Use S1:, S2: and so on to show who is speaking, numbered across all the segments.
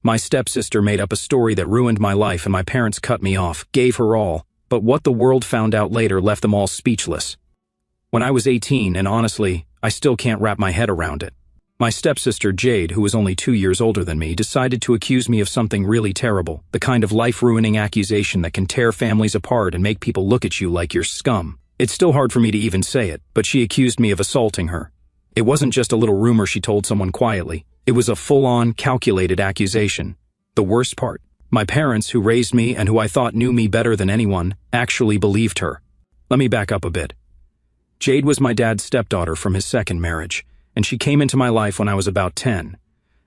S1: My stepsister made up a story that ruined my life and my parents cut me off, gave her all, but what the world found out later left them all speechless. When I was 18, and honestly, I still can't wrap my head around it. My stepsister Jade, who was only 2 years older than me, decided to accuse me of something really terrible, the kind of life-ruining accusation that can tear families apart and make people look at you like you're scum. It's still hard for me to even say it, but she accused me of assaulting her. It wasn't just a little rumor she told someone quietly. It was a full-on, calculated accusation. The worst part, my parents, who raised me and who I thought knew me better than anyone, actually believed her. Let me back up a bit. Jade was my dad's stepdaughter from his second marriage, and she came into my life when I was about 10.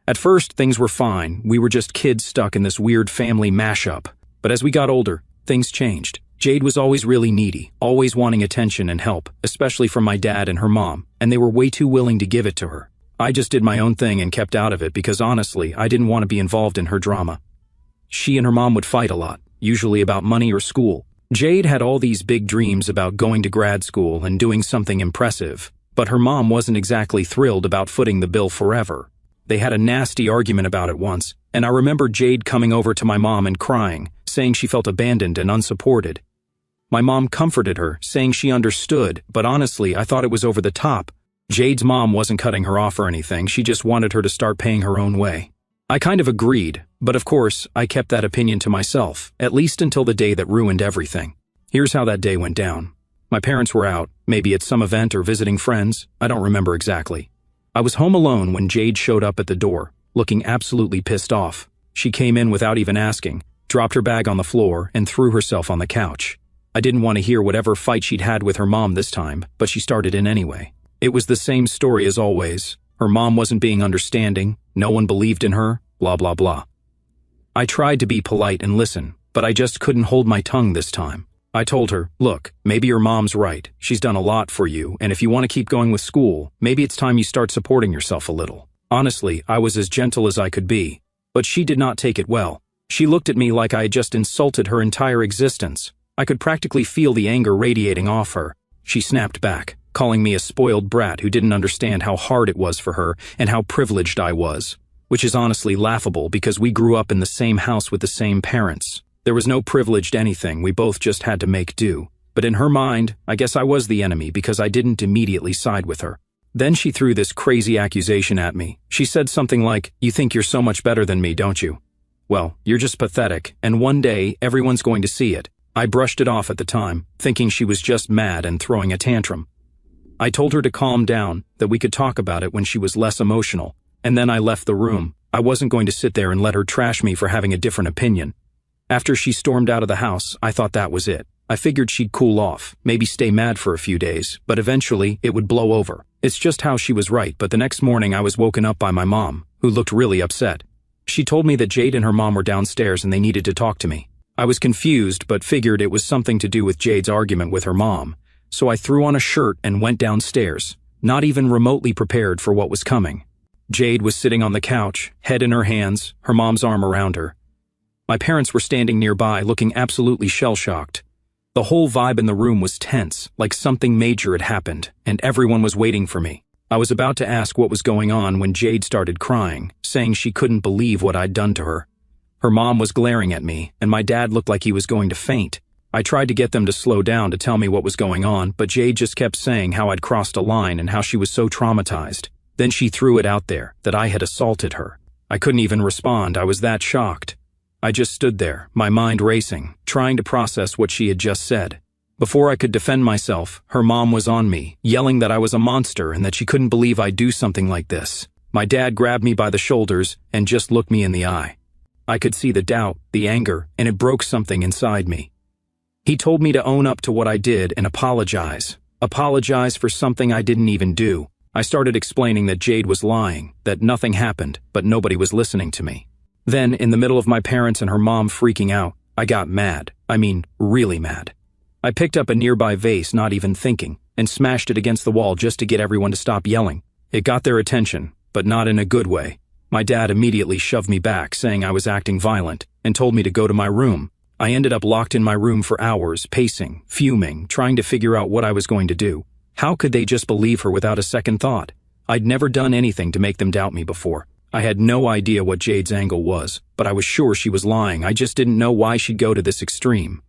S1: At first, things were fine. We were just kids stuck in this weird family mashup. But as we got older, things changed. Jade was always really needy, always wanting attention and help, especially from my dad and her mom, and they were way too willing to give it to her. I just did my own thing and kept out of it because honestly, I didn't want to be involved in her drama. She and her mom would fight a lot, usually about money or school. Jade had all these big dreams about going to grad school and doing something impressive, but her mom wasn't exactly thrilled about footing the bill forever. They had a nasty argument about it once, and I remember Jade coming over to my mom and crying, saying she felt abandoned and unsupported. My mom comforted her, saying she understood, but honestly, I thought it was over the top. Jade's mom wasn't cutting her off or anything, she just wanted her to start paying her own way. I kind of agreed, but of course, I kept that opinion to myself, at least until the day that ruined everything. Here's how that day went down. My parents were out, maybe at some event or visiting friends, I don't remember exactly. I was home alone when Jade showed up at the door, looking absolutely pissed off. She came in without even asking, dropped her bag on the floor, and threw herself on the couch. I didn't want to hear whatever fight she'd had with her mom this time, but she started in anyway. It was the same story as always. Her mom wasn't being understanding, no one believed in her, blah blah blah. I tried to be polite and listen, but I just couldn't hold my tongue this time. I told her, look, maybe your mom's right, she's done a lot for you, and if you want to keep going with school, maybe it's time you start supporting yourself a little. Honestly, I was as gentle as I could be, but she did not take it well. She looked at me like I had just insulted her entire existence. I could practically feel the anger radiating off her. She snapped back, calling me a spoiled brat who didn't understand how hard it was for her and how privileged I was, which is honestly laughable because we grew up in the same house with the same parents. There was no privileged anything, we both just had to make do. But in her mind, I guess I was the enemy because I didn't immediately side with her. Then she threw this crazy accusation at me. She said something like, "You think you're so much better than me, don't you? Well, you're just pathetic, and one day everyone's going to see it." I brushed it off at the time, thinking she was just mad and throwing a tantrum. I told her to calm down, that we could talk about it when she was less emotional, and then I left the room. I wasn't going to sit there and let her trash me for having a different opinion. After she stormed out of the house, I thought that was it. I figured she'd cool off, maybe stay mad for a few days, but eventually it would blow over. It's just how she was right, but the next morning I was woken up by my mom, who looked really upset. She told me that Jade and her mom were downstairs and they needed to talk to me. I was confused, but figured it was something to do with Jade's argument with her mom, so I threw on a shirt and went downstairs, not even remotely prepared for what was coming. Jade was sitting on the couch, head in her hands, her mom's arm around her. My parents were standing nearby, looking absolutely shell-shocked. The whole vibe in the room was tense, like something major had happened, and everyone was waiting for me. I was about to ask what was going on when Jade started crying, saying she couldn't believe what I'd done to her. Her mom was glaring at me, and my dad looked like he was going to faint. I tried to get them to slow down to tell me what was going on, but Jade just kept saying how I'd crossed a line and how she was so traumatized. Then she threw it out there, that I had assaulted her. I couldn't even respond, I was that shocked. I just stood there, my mind racing, trying to process what she had just said. Before I could defend myself, her mom was on me, yelling that I was a monster and that she couldn't believe I'd do something like this. My dad grabbed me by the shoulders and just looked me in the eye. I could see the doubt, the anger, and it broke something inside me. He told me to own up to what I did and apologize. Apologize for something I didn't even do. I started explaining that Jade was lying, that nothing happened, but nobody was listening to me. Then, in the middle of my parents and her mom freaking out, I got mad. I mean, really mad. I picked up a nearby vase, not even thinking, and smashed it against the wall just to get everyone to stop yelling. It got their attention, but not in a good way. My dad immediately shoved me back, saying I was acting violent, and told me to go to my room. I ended up locked in my room for hours, pacing, fuming, trying to figure out what I was going to do. How could they just believe her without a second thought? I'd never done anything to make them doubt me before. I had no idea what Jade's angle was, but I was sure she was lying. I just didn't know why she'd go to this extreme.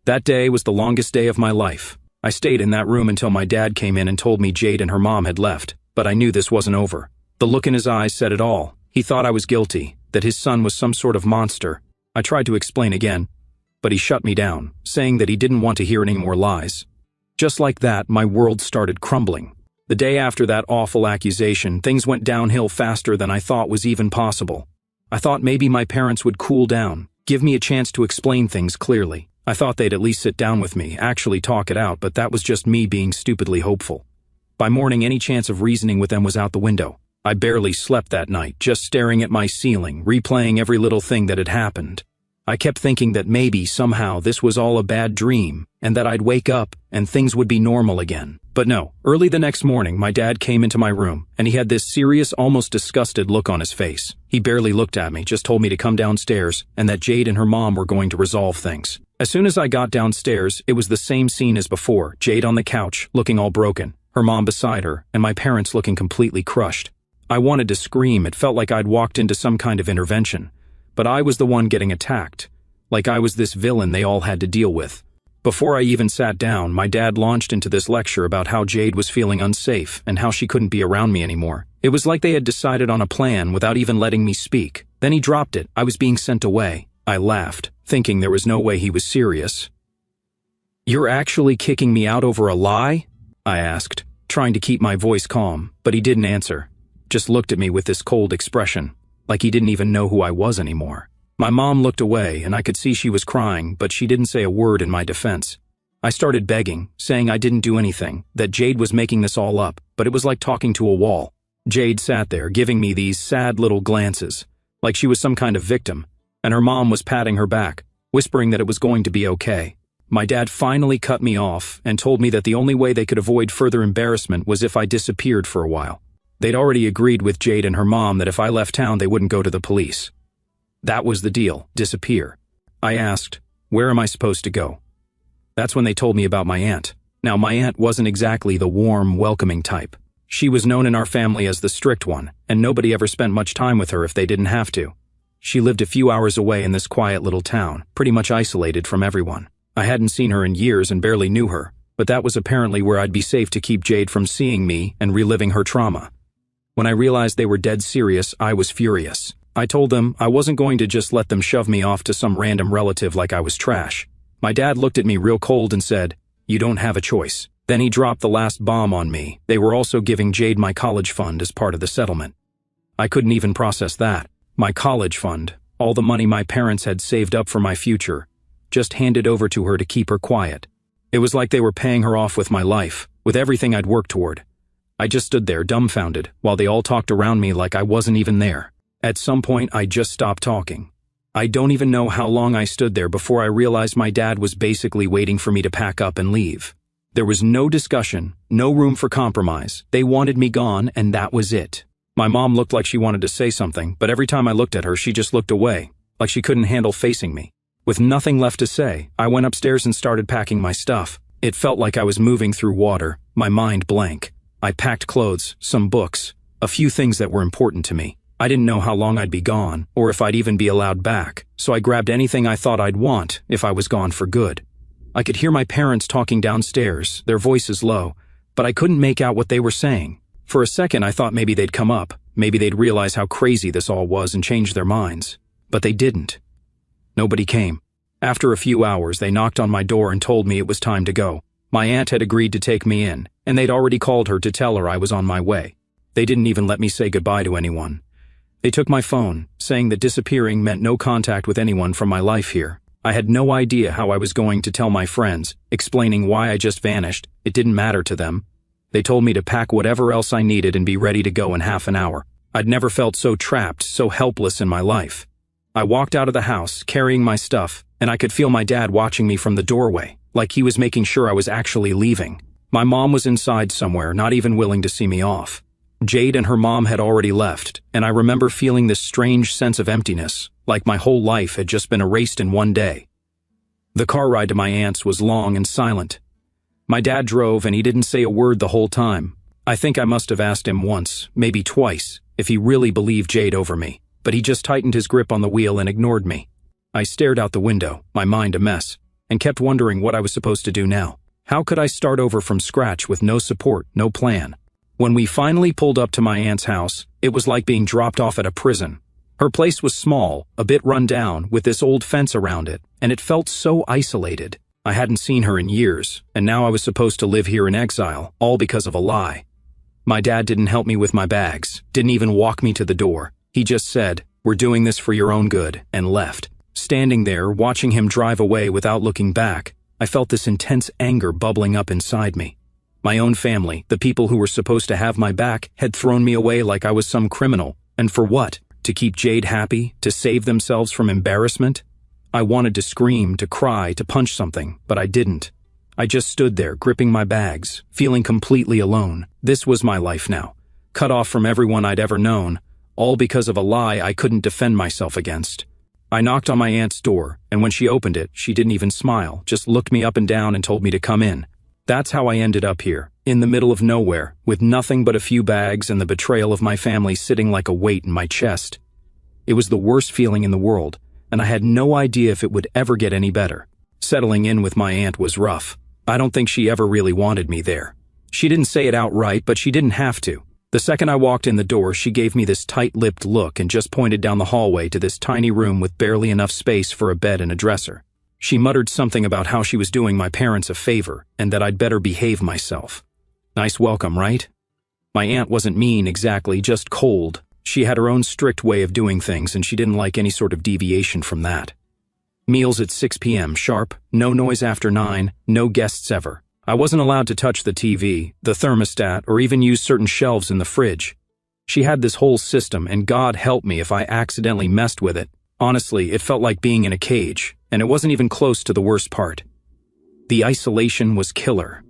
S1: That day was the longest day of my life. I stayed in that room until my dad came in and told me Jade and her mom had left, but I knew this wasn't over. The look in his eyes said it all. He thought I was guilty, that his son was some sort of monster. I tried to explain again, but he shut me down, saying that he didn't want to hear any more lies. Just like that, my world started crumbling. The day after that awful accusation, things went downhill faster than I thought was even possible. I thought maybe my parents would cool down, give me a chance to explain things clearly. I thought they'd at least sit down with me, actually talk it out, but that was just me being stupidly hopeful. By morning, any chance of reasoning with them was out the window. I barely slept that night, just staring at my ceiling, replaying every little thing that had happened. I kept thinking that maybe, somehow, this was all a bad dream, and that I'd wake up and things would be normal again. But no, early the next morning, my dad came into my room, and he had this serious, almost disgusted look on his face. He barely looked at me, just told me to come downstairs, and that Jade and her mom were going to resolve things. As soon as I got downstairs, it was the same scene as before, Jade on the couch, looking all broken, her mom beside her, and my parents looking completely crushed. I wanted to scream. It felt like I'd walked into some kind of intervention. But I was the one getting attacked, like I was this villain they all had to deal with. Before I even sat down, my dad launched into this lecture about how Jade was feeling unsafe and how she couldn't be around me anymore. It was like they had decided on a plan without even letting me speak. Then he dropped it. I was being sent away. I laughed, thinking there was no way he was serious. "You're actually kicking me out over a lie?" I asked, trying to keep my voice calm, but he didn't answer. Just looked at me with this cold expression, like he didn't even know who I was anymore. My mom looked away, and I could see she was crying, but she didn't say a word in my defense. I started begging, saying I didn't do anything, that Jade was making this all up, but it was like talking to a wall. Jade sat there, giving me these sad little glances, like she was some kind of victim, and her mom was patting her back, whispering that it was going to be okay. My dad finally cut me off and told me that the only way they could avoid further embarrassment was if I disappeared for a while. They'd already agreed with Jade and her mom that if I left town they wouldn't go to the police. That was the deal, disappear. I asked, where am I supposed to go? That's when they told me about my aunt. Now, my aunt wasn't exactly the warm, welcoming type. She was known in our family as the strict one, and nobody ever spent much time with her if they didn't have to. She lived a few hours away in this quiet little town, pretty much isolated from everyone. I hadn't seen her in years and barely knew her, but that was apparently where I'd be safe to keep Jade from seeing me and reliving her trauma. When I realized they were dead serious, I was furious. I told them I wasn't going to just let them shove me off to some random relative like I was trash. My dad looked at me real cold and said, "You don't have a choice." Then he dropped the last bomb on me. They were also giving Jade my college fund as part of the settlement. I couldn't even process that. My college fund, all the money my parents had saved up for my future, just handed over to her to keep her quiet. It was like they were paying her off with my life, with everything I'd worked toward. I just stood there dumbfounded while they all talked around me like I wasn't even there. At some point, I just stopped talking. I don't even know how long I stood there before I realized my dad was basically waiting for me to pack up and leave. There was no discussion, no room for compromise. They wanted me gone, and that was it. My mom looked like she wanted to say something, but every time I looked at her, she just looked away, like she couldn't handle facing me. With nothing left to say, I went upstairs and started packing my stuff. It felt like I was moving through water, my mind blank. I packed clothes, some books, a few things that were important to me. I didn't know how long I'd be gone, or if I'd even be allowed back, so I grabbed anything I thought I'd want if I was gone for good. I could hear my parents talking downstairs, their voices low, but I couldn't make out what they were saying. For a second I thought maybe they'd come up, maybe they'd realize how crazy this all was and change their minds. But they didn't. Nobody came. After a few hours, they knocked on my door and told me it was time to go. My aunt had agreed to take me in, and they'd already called her to tell her I was on my way. They didn't even let me say goodbye to anyone. They took my phone, saying that disappearing meant no contact with anyone from my life here. I had no idea how I was going to tell my friends, explaining why I just vanished. It didn't matter to them. They told me to pack whatever else I needed and be ready to go in half an hour. I'd never felt so trapped, so helpless in my life. I walked out of the house, carrying my stuff, and I could feel my dad watching me from the doorway, like he was making sure I was actually leaving. My mom was inside somewhere, not even willing to see me off. Jade and her mom had already left, and I remember feeling this strange sense of emptiness, like my whole life had just been erased in one day. The car ride to my aunt's was long and silent. My dad drove, and he didn't say a word the whole time. I think I must have asked him once, maybe twice, if he really believed Jade over me, but he just tightened his grip on the wheel and ignored me. I stared out the window, my mind a mess, and kept wondering what I was supposed to do now. How could I start over from scratch with no support, no plan? When we finally pulled up to my aunt's house, it was like being dropped off at a prison. Her place was small, a bit run down, with this old fence around it, and it felt so isolated. I hadn't seen her in years, and now I was supposed to live here in exile, all because of a lie. My dad didn't help me with my bags, didn't even walk me to the door. He just said, "We're doing this for your own good," and left. Standing there, watching him drive away without looking back, I felt this intense anger bubbling up inside me. My own family, the people who were supposed to have my back, had thrown me away like I was some criminal. And for what? To keep Jade happy? To save themselves from embarrassment? I wanted to scream, to cry, to punch something, but I didn't. I just stood there, gripping my bags, feeling completely alone. This was my life now, cut off from everyone I'd ever known, all because of a lie I couldn't defend myself against. I knocked on my aunt's door, and when she opened it, she didn't even smile, just looked me up and down and told me to come in. That's how I ended up here, in the middle of nowhere, with nothing but a few bags and the betrayal of my family sitting like a weight in my chest. It was the worst feeling in the world, and I had no idea if it would ever get any better. Settling in with my aunt was rough. I don't think she ever really wanted me there. She didn't say it outright, but she didn't have to. The second I walked in the door, she gave me this tight-lipped look and just pointed down the hallway to this tiny room with barely enough space for a bed and a dresser. She muttered something about how she was doing my parents a favor and that I'd better behave myself. Nice welcome, right? My aunt wasn't mean exactly, just cold. She had her own strict way of doing things and she didn't like any sort of deviation from that. Meals at 6 p.m. sharp, no noise after 9, no guests ever. I wasn't allowed to touch the TV, the thermostat, or even use certain shelves in the fridge. She had this whole system, and God help me if I accidentally messed with it. Honestly, it felt like being in a cage, and it wasn't even close to the worst part. The isolation was killer.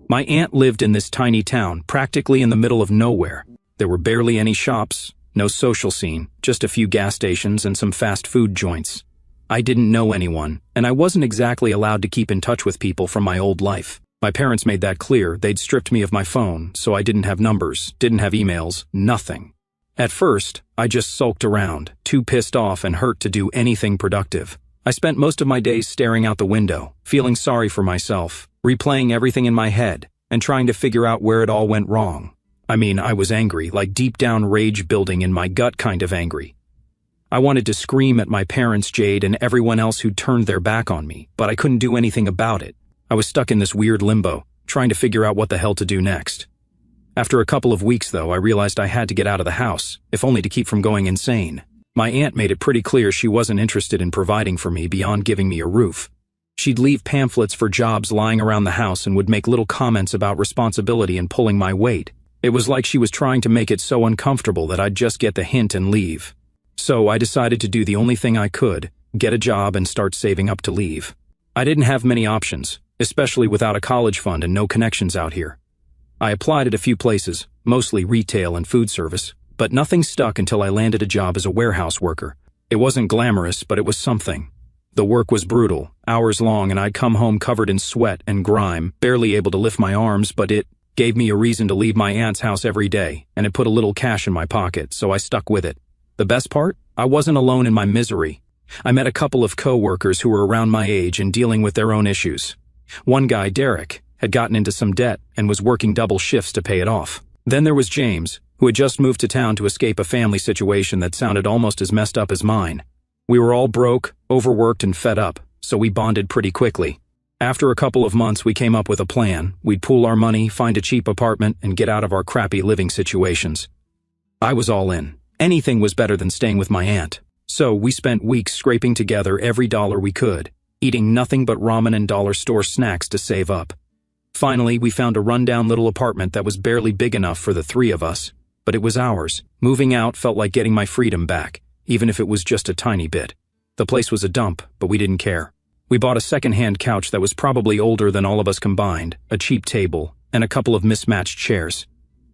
S1: My aunt lived in this tiny town, practically in the middle of nowhere. There were barely any shops, no social scene, just a few gas stations and some fast food joints. I didn't know anyone, and I wasn't exactly allowed to keep in touch with people from my old life. My parents made that clear. They'd stripped me of my phone, so I didn't have numbers, didn't have emails, nothing. At first, I just sulked around, too pissed off and hurt to do anything productive. I spent most of my days staring out the window, feeling sorry for myself, replaying everything in my head, and trying to figure out where it all went wrong. I mean, I was angry, like deep down rage building in my gut kind of angry. I wanted to scream at my parents, Jade, and everyone else who'd turned their back on me, but I couldn't do anything about it. I was stuck in this weird limbo, trying to figure out what the hell to do next. After a couple of weeks, though, I realized I had to get out of the house, if only to keep from going insane. My aunt made it pretty clear she wasn't interested in providing for me beyond giving me a roof. She'd leave pamphlets for jobs lying around the house and would make little comments about responsibility and pulling my weight. It was like she was trying to make it so uncomfortable that I'd just get the hint and leave. So I decided to do the only thing I could, get a job and start saving up to leave. I didn't have many options, especially without a college fund and no connections out here. I applied at a few places, mostly retail and food service, but nothing stuck until I landed a job as a warehouse worker. It wasn't glamorous, but it was something. The work was brutal, hours long, and I'd come home covered in sweat and grime, barely able to lift my arms, but it gave me a reason to leave my aunt's house every day, and it put a little cash in my pocket, so I stuck with it. The best part? I wasn't alone in my misery. I met a couple of co-workers who were around my age and dealing with their own issues. One guy, Derek, had gotten into some debt and was working double shifts to pay it off. Then there was James, who had just moved to town to escape a family situation that sounded almost as messed up as mine. We were all broke, overworked, and fed up, so we bonded pretty quickly. After a couple of months, we came up with a plan. We'd pool our money, find a cheap apartment, and get out of our crappy living situations. I was all in. Anything was better than staying with my aunt. So we spent weeks scraping together every dollar we could, eating nothing but ramen and dollar store snacks to save up. Finally, we found a rundown little apartment that was barely big enough for the three of us, but it was ours. Moving out felt like getting my freedom back, even if it was just a tiny bit. The place was a dump, but we didn't care. We bought a second-hand couch that was probably older than all of us combined, a cheap table, and a couple of mismatched chairs.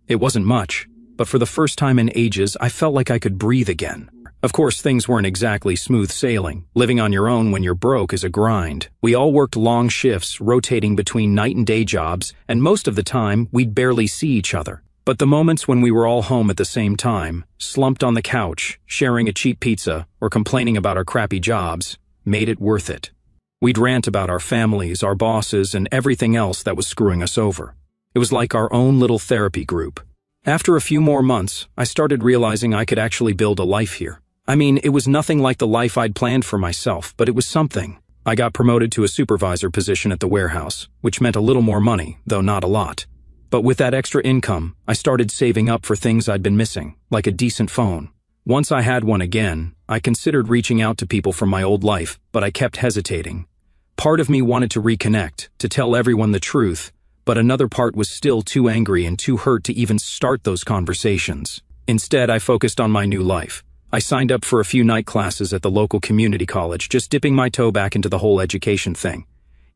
S1: It wasn't much, but for the first time in ages, I felt like I could breathe again. Of course, things weren't exactly smooth sailing. Living on your own when you're broke is a grind. We all worked long shifts, rotating between night and day jobs, and most of the time, we'd barely see each other. But the moments when we were all home at the same time, slumped on the couch, sharing a cheap pizza, or complaining about our crappy jobs, made it worth it. We'd rant about our families, our bosses, and everything else that was screwing us over. It was like our own little therapy group. After a few more months, I started realizing I could actually build a life here. I mean, it was nothing like the life I'd planned for myself, but it was something. I got promoted to a supervisor position at the warehouse, which meant a little more money, though not a lot. But with that extra income, I started saving up for things I'd been missing, like a decent phone. Once I had one again, I considered reaching out to people from my old life, but I kept hesitating. Part of me wanted to reconnect, to tell everyone the truth, but another part was still too angry and too hurt to even start those conversations. Instead, I focused on my new life. I signed up for a few night classes at the local community college, just dipping my toe back into the whole education thing.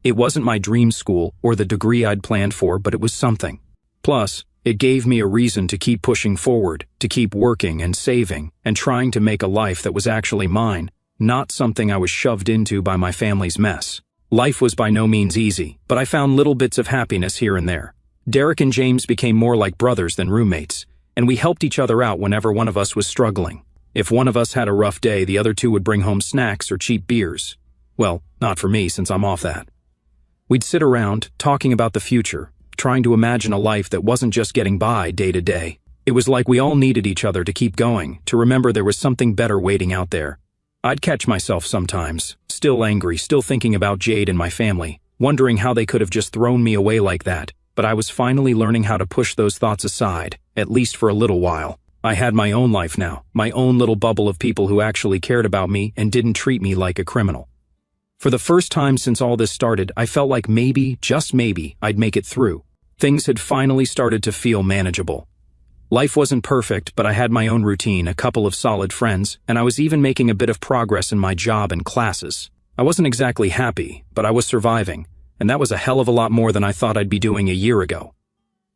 S1: It wasn't my dream school or the degree I'd planned for, but it was something. Plus, it gave me a reason to keep pushing forward, to keep working and saving, and trying to make a life that was actually mine, not something I was shoved into by my family's mess. Life was by no means easy, but I found little bits of happiness here and there. Derek and James became more like brothers than roommates, and we helped each other out whenever one of us was struggling. If one of us had a rough day, the other two would bring home snacks or cheap beers. Well, not for me, since I'm off that. We'd sit around, talking about the future, trying to imagine a life that wasn't just getting by day to day. It was like we all needed each other to keep going, to remember there was something better waiting out there. I'd catch myself sometimes, still angry, still thinking about Jade and my family, wondering how they could have just thrown me away like that, but I was finally learning how to push those thoughts aside, at least for a little while. I had my own life now, my own little bubble of people who actually cared about me and didn't treat me like a criminal. For the first time since all this started, I felt like maybe, just maybe, I'd make it through. Things had finally started to feel manageable. Life wasn't perfect, but I had my own routine, a couple of solid friends, and I was even making a bit of progress in my job and classes. I wasn't exactly happy, but I was surviving, and that was a hell of a lot more than I thought I'd be doing a year ago.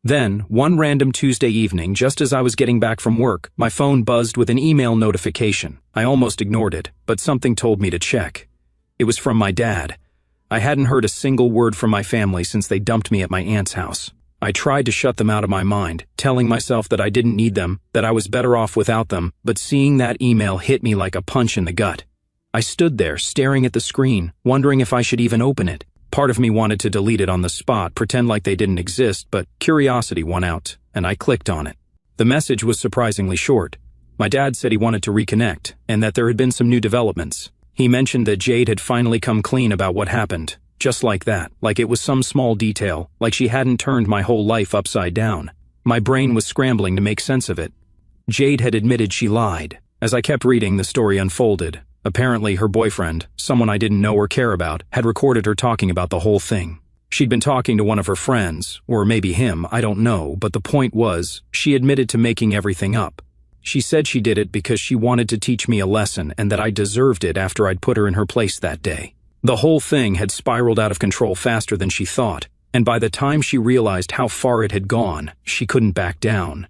S1: Then, one random Tuesday evening, just as I was getting back from work, my phone buzzed with an email notification. I almost ignored it, but something told me to check. It was from my dad. I hadn't heard a single word from my family since they dumped me at my aunt's house. I tried to shut them out of my mind, telling myself that I didn't need them, that I was better off without them, but seeing that email hit me like a punch in the gut. I stood there, staring at the screen, wondering if I should even open it. Part of me wanted to delete it on the spot, pretend like they didn't exist, but curiosity won out, and I clicked on it. The message was surprisingly short. My dad said he wanted to reconnect, and that there had been some new developments. He mentioned that Jade had finally come clean about what happened. Just like that, like it was some small detail, like she hadn't turned my whole life upside down. My brain was scrambling to make sense of it. Jade had admitted she lied. As I kept reading, the story unfolded. Apparently, her boyfriend, someone I didn't know or care about, had recorded her talking about the whole thing. She'd been talking to one of her friends, or maybe him, I don't know, but the point was, she admitted to making everything up. She said she did it because she wanted to teach me a lesson and that I deserved it after I'd put her in her place that day. The whole thing had spiraled out of control faster than she thought, and by the time she realized how far it had gone, she couldn't back down.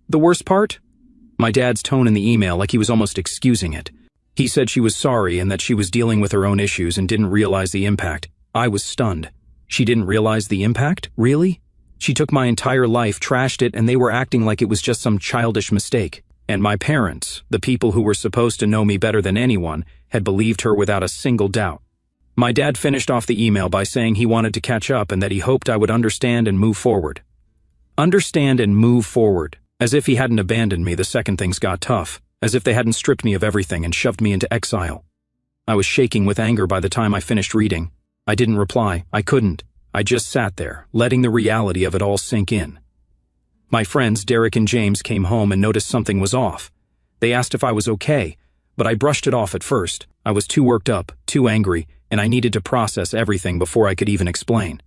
S1: The worst part? My dad's tone in the email, like he was almost excusing it. He said she was sorry and that she was dealing with her own issues and didn't realize the impact. I was stunned. She didn't realize the impact? Really? She took my entire life, trashed it, and they were acting like it was just some childish mistake. And my parents, the people who were supposed to know me better than anyone, had believed her without a single doubt. My dad finished off the email by saying he wanted to catch up and that he hoped I would understand and move forward. Understand and move forward, as if he hadn't abandoned me the second things got tough, as if they hadn't stripped me of everything and shoved me into exile. I was shaking with anger by the time I finished reading. I didn't reply. I couldn't. I just sat there, letting the reality of it all sink in. My friends Derek and James came home and noticed something was off. They asked if I was okay, but I brushed it off at first. I was too worked up, too angry, and I needed to process everything before I could even explain.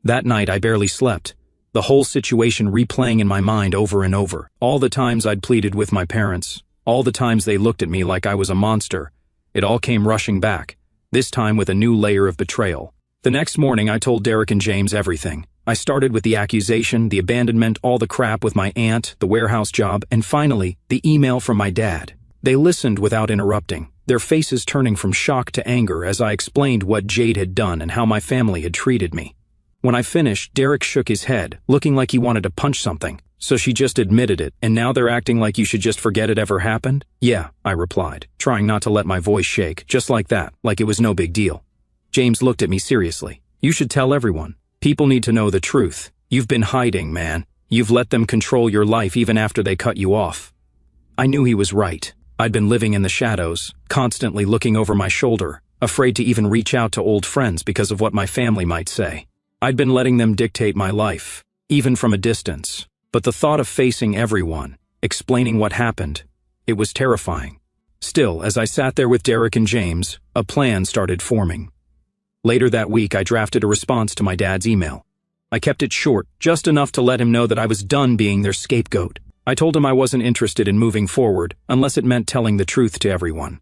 S1: That night I barely slept, the whole situation replaying in my mind over and over. All the times I'd pleaded with my parents, all the times they looked at me like I was a monster. It all came rushing back, this time with a new layer of betrayal. The next morning I told Derek and James everything. I started with the accusation, the abandonment, all the crap with my aunt, the warehouse job, and finally, the email from my dad. They listened without interrupting, their faces turning from shock to anger as I explained what Jade had done and how my family had treated me. When I finished, Derek shook his head, looking like he wanted to punch something. So she just admitted it, and now they're acting like you should just forget it ever happened? Yeah, I replied, trying not to let my voice shake, just like that, like it was no big deal. James looked at me seriously. You should tell everyone. People need to know the truth. You've been hiding, man. You've let them control your life even after they cut you off. I knew he was right. I'd been living in the shadows, constantly looking over my shoulder, afraid to even reach out to old friends because of what my family might say. I'd been letting them dictate my life, even from a distance. But the thought of facing everyone, explaining what happened, it was terrifying. Still, as I sat there with Derek and James, a plan started forming. Later that week, I drafted a response to my dad's email. I kept it short, just enough to let him know that I was done being their scapegoat. I told him I wasn't interested in moving forward unless it meant telling the truth to everyone.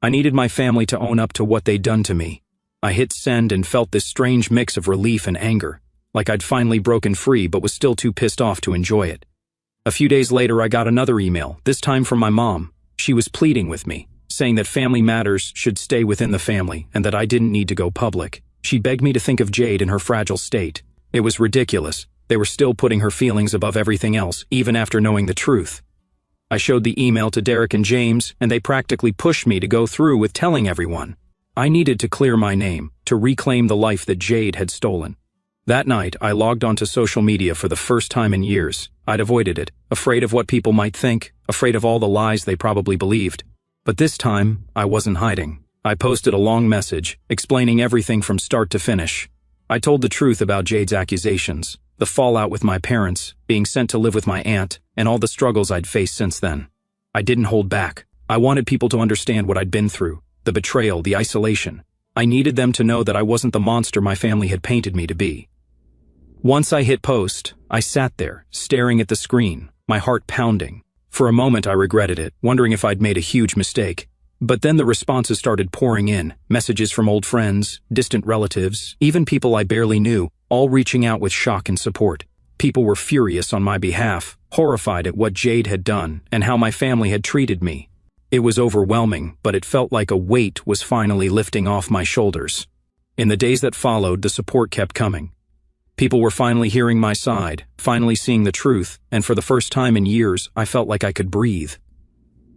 S1: I needed my family to own up to what they'd done to me. I hit send and felt this strange mix of relief and anger, like I'd finally broken free but was still too pissed off to enjoy it. A few days later, I got another email, this time from my mom. She was pleading with me, saying that family matters should stay within the family and that I didn't need to go public. She begged me to think of Jade in her fragile state. It was ridiculous. They were still putting her feelings above everything else, even after knowing the truth. I showed the email to Derek and James, and they practically pushed me to go through with telling everyone. I needed to clear my name, to reclaim the life that Jade had stolen. That night, I logged onto social media for the first time in years. I'd avoided it, afraid of what people might think, afraid of all the lies they probably believed. But this time, I wasn't hiding. I posted a long message, explaining everything from start to finish. I told the truth about Jade's accusations, the fallout with my parents, being sent to live with my aunt, and all the struggles I'd faced since then. I didn't hold back. I wanted people to understand what I'd been through, the betrayal, the isolation. I needed them to know that I wasn't the monster my family had painted me to be. Once I hit post, I sat there, staring at the screen, my heart pounding. For a moment I regretted it, wondering if I'd made a huge mistake. But then the responses started pouring in, messages from old friends, distant relatives, even people I barely knew, all reaching out with shock and support. People were furious on my behalf, horrified at what Jade had done and how my family had treated me. It was overwhelming, but it felt like a weight was finally lifting off my shoulders. In the days that followed, the support kept coming. People were finally hearing my side, finally seeing the truth, and for the first time in years, I felt like I could breathe.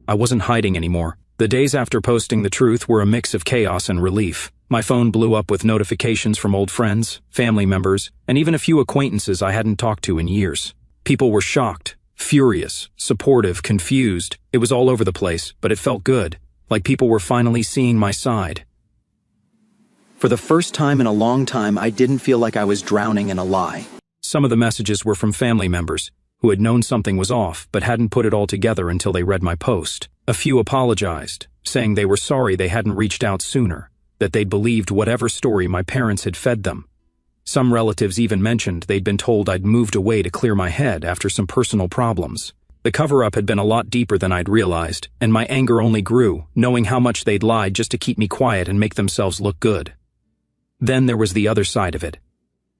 S1: I wasn't hiding anymore. The days after posting the truth were a mix of chaos and relief. My phone blew up with notifications from old friends, family members, and even a few acquaintances I hadn't talked to in years. People were shocked, furious, supportive, confused. It was all over the place, but it felt good, like people were finally seeing my side. For the first time in a long time, I didn't feel like I was drowning in a lie. Some of the messages were from family members who had known something was off but hadn't put it all together until they read my post. A few apologized, saying they were sorry they hadn't reached out sooner, that they'd believed whatever story my parents had fed them. Some relatives even mentioned they'd been told I'd moved away to clear my head after some personal problems. The cover-up had been a lot deeper than I'd realized, and my anger only grew, knowing how much they'd lied just to keep me quiet and make themselves look good. Then there was the other side of it.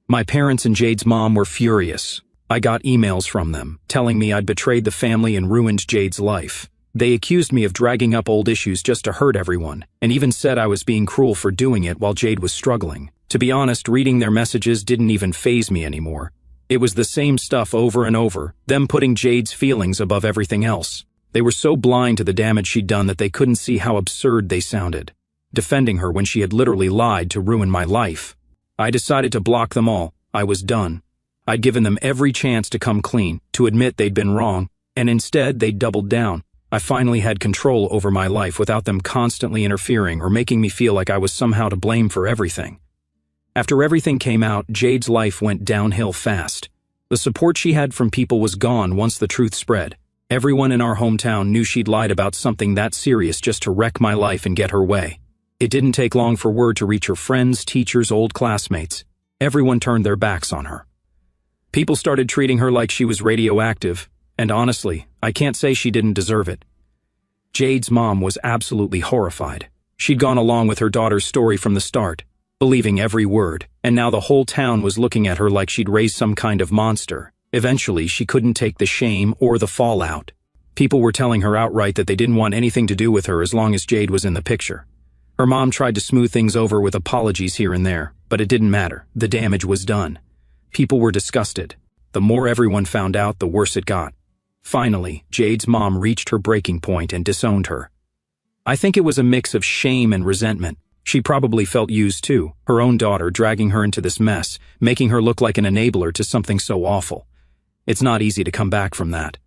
S1: My parents and Jade's mom were furious. I got emails from them, telling me I'd betrayed the family and ruined Jade's life. They accused me of dragging up old issues just to hurt everyone, and even said I was being cruel for doing it while Jade was struggling. To be honest, reading their messages didn't even faze me anymore. It was the same stuff over and over, them putting Jade's feelings above everything else. They were so blind to the damage she'd done that they couldn't see how absurd they sounded, defending her when she had literally lied to ruin my life. I decided to block them all. I was done. I'd given them every chance to come clean, to admit they'd been wrong, and instead they doubled down. I finally had control over my life without them constantly interfering or making me feel like I was somehow to blame for everything. After everything came out, Jade's life went downhill fast. The support she had from people was gone once the truth spread. Everyone in our hometown knew she'd lied about something that serious just to wreck my life and get her way. It didn't take long for word to reach her friends, teachers, old classmates. Everyone turned their backs on her. People started treating her like she was radioactive, and honestly, I can't say she didn't deserve it. Jade's mom was absolutely horrified. She'd gone along with her daughter's story from the start, believing every word, and now the whole town was looking at her like she'd raised some kind of monster. Eventually, she couldn't take the shame or the fallout. People were telling her outright that they didn't want anything to do with her as long as Jade was in the picture. Her mom tried to smooth things over with apologies here and there, but it didn't matter. The damage was done. People were disgusted. The more everyone found out, the worse it got. Finally, Jade's mom reached her breaking point and disowned her. I think it was a mix of shame and resentment. She probably felt used too, her own daughter dragging her into this mess, making her look like an enabler to something so awful. It's not easy to come back from that.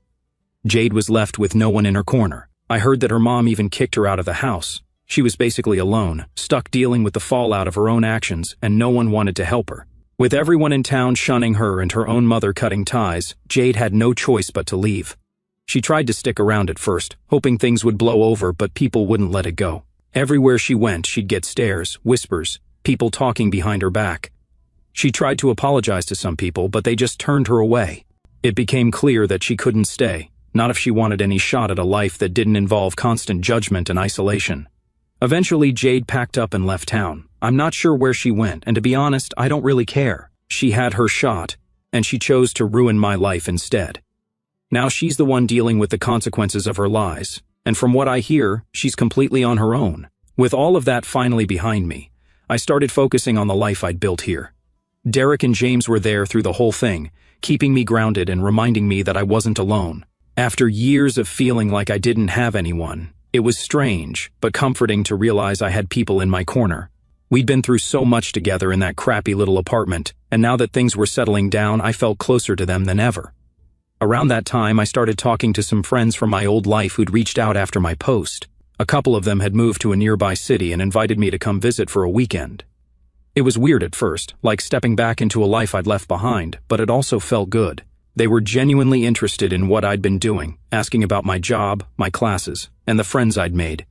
S1: Jade was left with no one in her corner. I heard that her mom even kicked her out of the house. She was basically alone, stuck dealing with the fallout of her own actions, and no one wanted to help her. With everyone in town shunning her and her own mother cutting ties, Jade had no choice but to leave. She tried to stick around at first, hoping things would blow over, but people wouldn't let it go. Everywhere she went, she'd get stares, whispers, people talking behind her back. She tried to apologize to some people, but they just turned her away. It became clear that she couldn't stay, not if she wanted any shot at a life that didn't involve constant judgment and isolation. Eventually, Jade packed up and left town. I'm not sure where she went, and to be honest, I don't really care. She had her shot, and she chose to ruin my life instead. Now she's the one dealing with the consequences of her lies, and from what I hear, she's completely on her own. With all of that finally behind me, I started focusing on the life I'd built here. Derek and James were there through the whole thing, keeping me grounded and reminding me that I wasn't alone. After years of feeling like I didn't have anyone, it was strange, but comforting to realize I had people in my corner. We'd been through so much together in that crappy little apartment, and now that things were settling down, I felt closer to them than ever. Around that time, I started talking to some friends from my old life who'd reached out after my post. A couple of them had moved to a nearby city and invited me to come visit for a weekend. It was weird at first, like stepping back into a life I'd left behind, but it also felt good. They were genuinely interested in what I'd been doing, asking about my job, my classes, and the friends I'd made.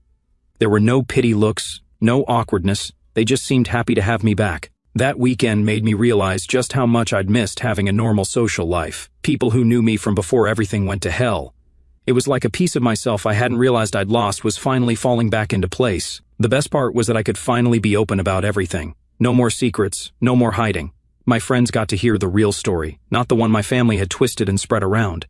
S1: There were no pity looks, no awkwardness, they just seemed happy to have me back. That weekend made me realize just how much I'd missed having a normal social life, people who knew me from before everything went to hell. It was like a piece of myself I hadn't realized I'd lost was finally falling back into place. The best part was that I could finally be open about everything. No more secrets, no more hiding. My friends got to hear the real story, not the one my family had twisted and spread around.